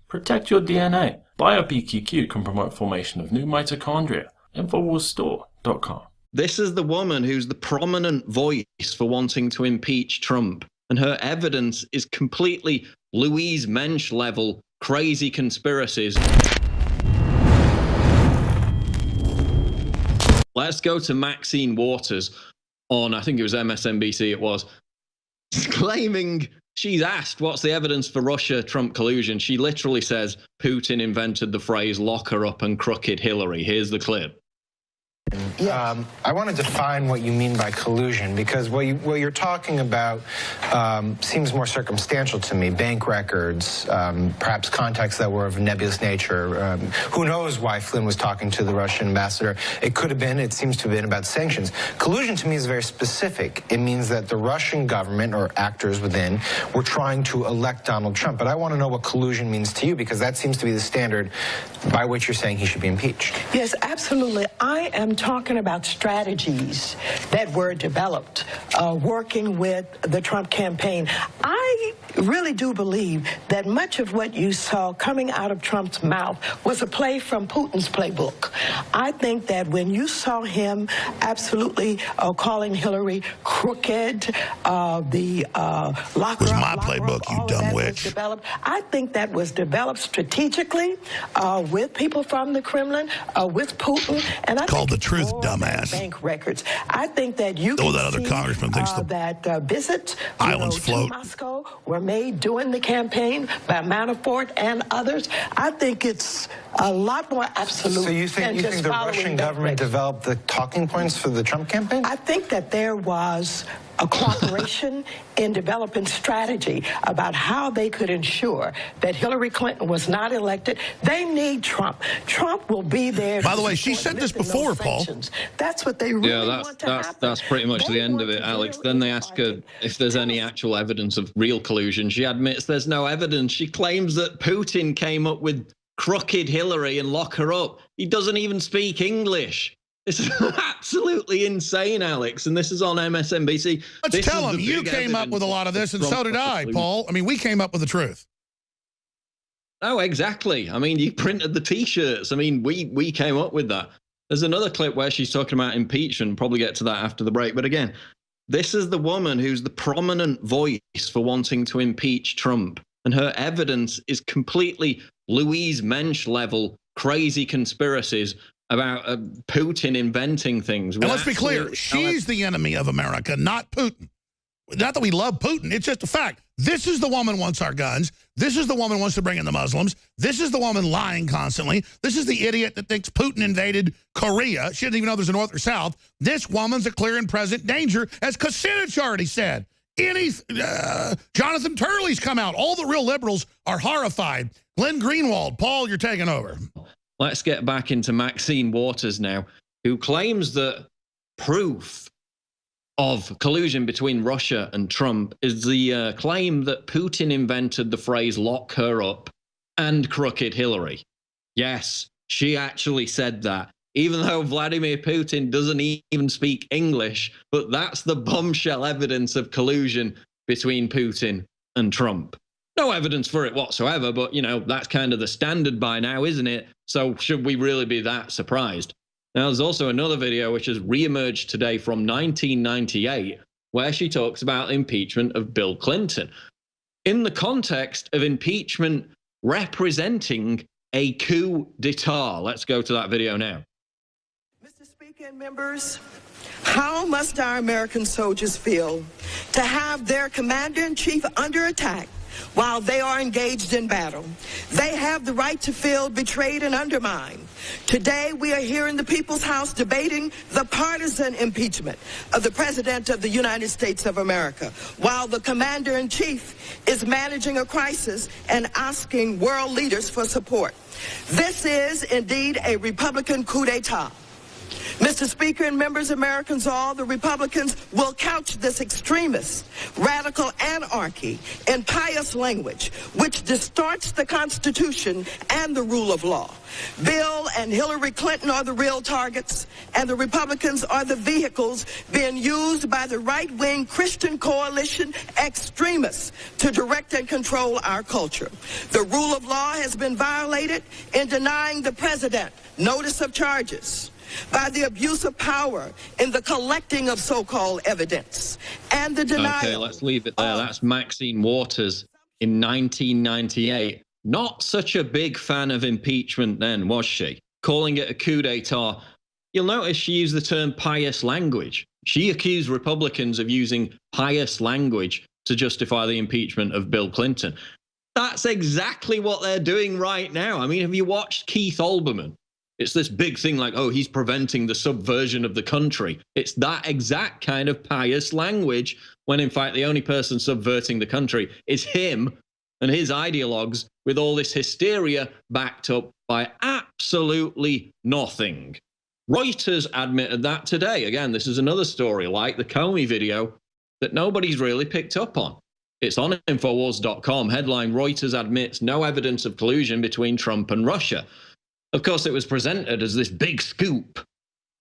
Protect your DNA. BioPQQ can promote formation of new mitochondria. Infowarsstore.com. This is the woman who's the prominent voice for wanting to impeach Trump, and her evidence is completely Louise Mensch level crazy conspiracies. Let's go to Maxine Waters on, I think it was MSNBC it was, claiming, she's asked, what's the evidence for Russia-Trump collusion? She literally says, Putin invented the phrase, lock her up and crooked Hillary. Here's the clip. I want to define what you mean by collusion, because what you're talking about seems more circumstantial to me. Bank records, perhaps contacts that were of nebulous nature. Who knows why Flynn was talking to the Russian ambassador? It could have been, it seems to have been about sanctions. Collusion to me is very specific. It means that the Russian government or actors within were trying to elect Donald Trump. But I want to know what collusion means to you, because that seems to be the standard by which you're saying he should be impeached. Yes, absolutely. I am talking about strategies that were developed working with the Trump campaign. I really do believe that much of what you saw coming out of Trump's mouth was a play from Putin's playbook. I think that when you saw him absolutely calling Hillary crooked, the locker was up, my playbook, you dumb witch. I think that was developed strategically with people from the Kremlin, with Putin, and I called think the truth, dumbass. Bank records. I think that you can that other see, congressman thinks the that visits islands float. to Moscow were made during the campaign by Manafort and others. I think it's a lot more absolute. So you think the Russian government developed the talking points for the Trump campaign? I think that there was a cooperation in developing strategy about how they could ensure that Hillary Clinton was not elected. They need Trump. Trump will be there. By the way, she said this before, Paul. That's what they really want to happen. That's pretty much the end of it, Alex. Then they ask her if there's any actual evidence of real collusion. She admits there's no evidence. She claims that Putin came up with crooked Hillary and lock her up. He doesn't even speak English. This is absolutely insane, Alex, and this is on MSNBC. Let's tell him you came up with a lot of this, and so did I, Paul. I mean, we came up with the truth. Oh, exactly. I mean, you printed the T-shirts. I mean, we came up with that. There's another clip where she's talking about impeachment. Probably get to that after the break. But again, this is the woman who's the prominent voice for wanting to impeach Trump, and her evidence is completely Louise Mensch level crazy conspiracies about Putin inventing things. And let's be clear, she's the enemy of America, not Putin. Not that we love Putin, it's just a fact. This is the woman who wants our guns. This is the woman who wants to bring in the Muslims. This is the woman lying constantly. This is the idiot that thinks Putin invaded Korea. She doesn't even know there's a north or south. This woman's a clear and present danger, as Kucinich already said. Jonathan Turley's come out. All the real liberals are horrified. Glenn Greenwald, Paul, you're taking over. Let's get back into Maxine Waters now, who claims that proof of collusion between Russia and Trump is the claim that Putin invented the phrase lock her up and crooked Hillary. Yes, she actually said that, even though Vladimir Putin doesn't even speak English, but that's the bombshell evidence of collusion between Putin and Trump. No evidence for it whatsoever, but, you know, that's kind of the standard by now, isn't it? So should we really be that surprised? Now, there's also another video which has reemerged today from 1998, where she talks about impeachment of Bill Clinton in the context of impeachment representing a coup d'etat. Let's go to that video now. Mr. Speaker and members, how must our American soldiers feel to have their commander-in-chief under attack while they are engaged in battle? They have the right to feel betrayed and undermined. Today, we are here in the People's House debating the partisan impeachment of the President of the United States of America, while the Commander-in-Chief is managing a crisis and asking world leaders for support. This is indeed a Republican coup d'etat. Mr. Speaker and members, Americans all, the Republicans will couch this extremist, radical anarchy in pious language, which distorts the Constitution and the rule of law. Bill and Hillary Clinton are the real targets, and the Republicans are the vehicles being used by the right-wing Christian coalition extremists to direct and control our culture. The rule of law has been violated in denying the president notice of charges, by the abuse of power in the collecting of so-called evidence, and the denial. Okay, let's leave it there. That's Maxine Waters in 1998. Not such a big fan of impeachment then, was she? Calling it a coup d'etat. You'll notice she used the term pious language. She accused Republicans of using pious language to justify the impeachment of Bill Clinton. That's exactly what they're doing right now. I mean, have you watched Keith Olbermann? It's this big thing like, oh, he's preventing the subversion of the country. It's that exact kind of pious language, when in fact the only person subverting the country is him and his ideologues, with all this hysteria backed up by absolutely nothing. Reuters admitted that today. Again, this is another story like the Comey video that nobody's really picked up on. It's on Infowars.com. Headline: Reuters admits no evidence of collusion between Trump and Russia. Of course, it was presented as this big scoop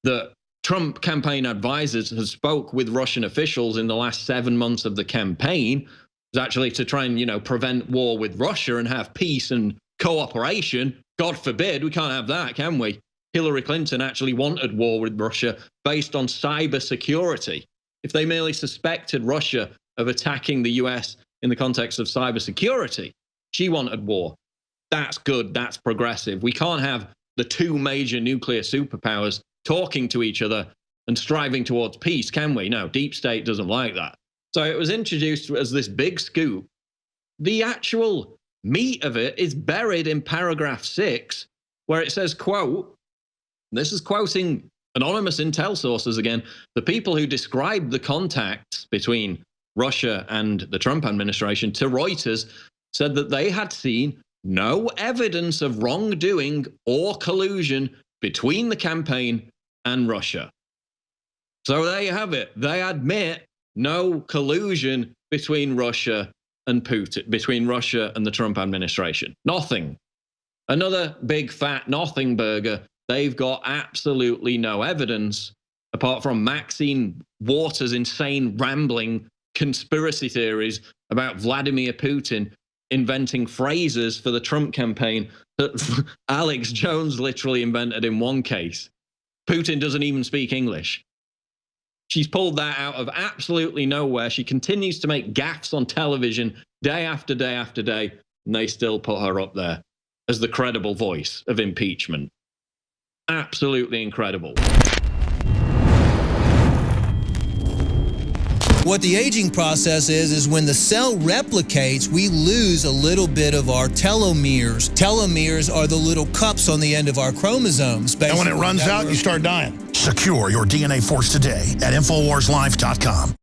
that Trump campaign advisors had spoke with Russian officials in the last 7 months of the campaign. It was actually to try and, prevent war with Russia and have peace and cooperation. God forbid, we can't have that, can we? Hillary Clinton actually wanted war with Russia based on cyber security. If they merely suspected Russia of attacking the US in the context of cyber security, she wanted war. That's good. That's progressive. We can't have the two major nuclear superpowers talking to each other and striving towards peace, can we? No, deep state doesn't like that. So it was introduced as this big scoop. The actual meat of it is buried in paragraph 6, where it says, quote, this is quoting anonymous intel sources again, the people who described the contacts between Russia and the Trump administration to Reuters said that they had seen no evidence of wrongdoing or collusion between the campaign and Russia. So there you have it. They admit no collusion between Russia and Putin, between Russia and the Trump administration. Nothing. Another big fat nothing burger. They've got absolutely no evidence apart from Maxine Waters' insane rambling conspiracy theories about Vladimir Putin inventing phrases for the Trump campaign that Alex Jones literally invented in one case. Putin doesn't even speak English. She's pulled that out of absolutely nowhere. She continues to make gaffes on television day after day after day, and they still put her up there as the credible voice of impeachment. Absolutely incredible. What the aging process is when the cell replicates, we lose a little bit of our telomeres. Telomeres are the little cups on the end of our chromosomes. And when it runs out, you start dying. Secure your DNA force today at InfoWarsLife.com.